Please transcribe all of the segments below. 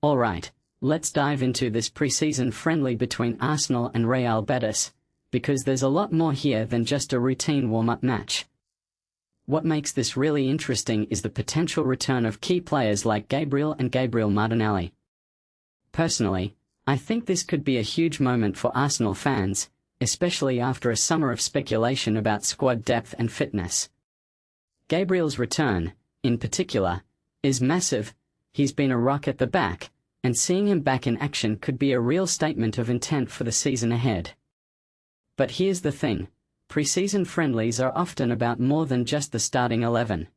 Alright, let's dive into this pre-season friendly between Arsenal and Real Betis, because there's a lot more here than just a routine warm-up match. What makes this really interesting is the potential return of key players like Gabriel and Gabriel Martinelli. Personally, I think this could be a huge moment for Arsenal fans, especially after a summer of speculation about squad depth and fitness. Gabriel's return, in particular, is massive. He's been a rock at the back, and seeing him back in action could be a real statement of intent for the season ahead. But here's the thing, pre-season friendlies are often about more than just the starting 11.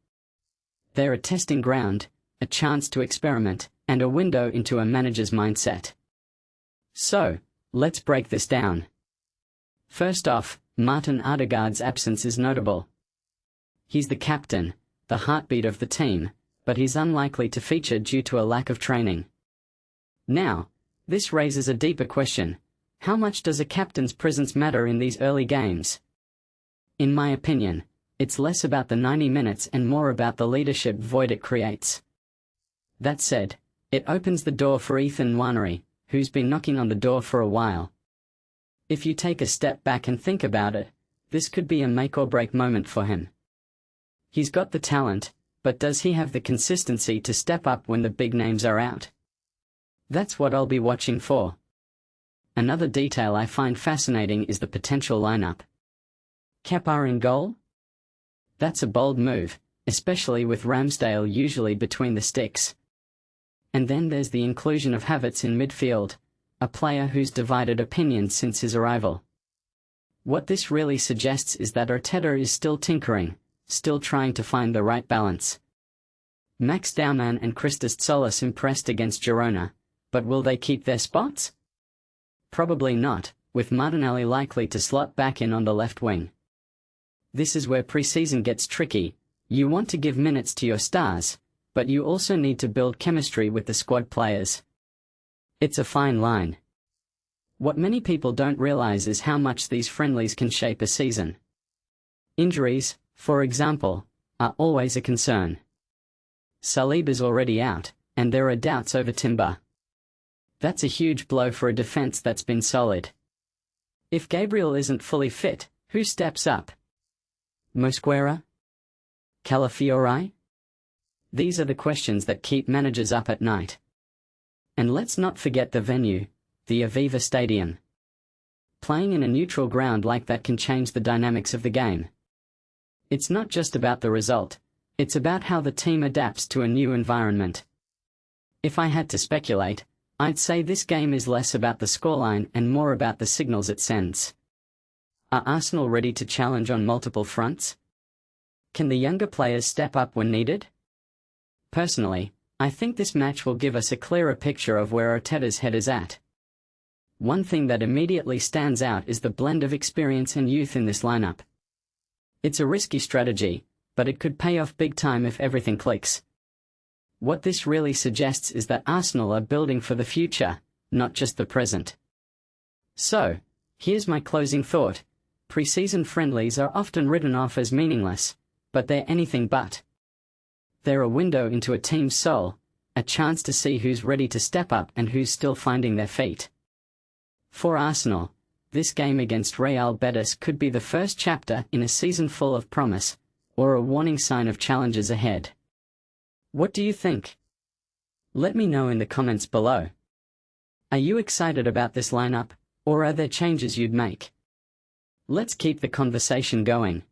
They're a testing ground, a chance to experiment, and a window into a manager's mindset. So, let's break this down. First off, Martin Odegaard's absence is notable. He's the captain, the heartbeat of the team, but he's unlikely to feature due to a lack of training. Now, this raises a deeper question. How much does a captain's presence matter in these early games? In my opinion, it's less about the 90 minutes and more about the leadership void it creates. That said, it opens the door for Ethan Nwaneri, who's been knocking on the door for a while. If you take a step back and think about it, this could be a make-or-break moment for him. He's got the talent, but does he have the consistency to step up when the big names are out? That's what I'll be watching for. Another detail I find fascinating is the potential lineup. Kepa in goal? That's a bold move, especially with Ramsdale usually between the sticks. And then there's the inclusion of Havertz in midfield, a player who's divided opinions since his arrival. What this really suggests is that Arteta is still tinkering, still trying to find the right balance. Dowman and Christos Tzolis impressed against Girona, but will they keep their spots? Probably not, with Martinelli likely to slot back in on the left wing. This is where pre-season gets tricky. You want to give minutes to your stars, but you also need to build chemistry with the squad players. It's a fine line. What many people don't realize is how much these friendlies can shape a season. Injuries, for example, are always a concern. Saliba's already out, and there are doubts over Timber. That's a huge blow for a defense that's been solid. If Gabriel isn't fully fit, who steps up? Mosquera? Calafiori? These are the questions that keep managers up at night. And let's not forget the venue, the Aviva Stadium. Playing in a neutral ground like that can change the dynamics of the game. It's not just about the result, it's about how the team adapts to a new environment. If I had to speculate, I'd say this game is less about the scoreline and more about the signals it sends. Are Arsenal ready to challenge on multiple fronts? Can the younger players step up when needed? Personally, I think this match will give us a clearer picture of where Arteta's head is at. One thing that immediately stands out is the blend of experience and youth in this lineup. It's a risky strategy, but it could pay off big time if everything clicks. What this really suggests is that Arsenal are building for the future, not just the present. So, here's my closing thought. Pre-season friendlies are often written off as meaningless, but they're anything but. They're a window into a team's soul, a chance to see who's ready to step up and who's still finding their feet. For Arsenal, this game against Real Betis could be the first chapter in a season full of promise, or a warning sign of challenges ahead. What do you think? Let me know in the comments below. Are you excited about this lineup, or are there changes you'd make? Let's keep the conversation going.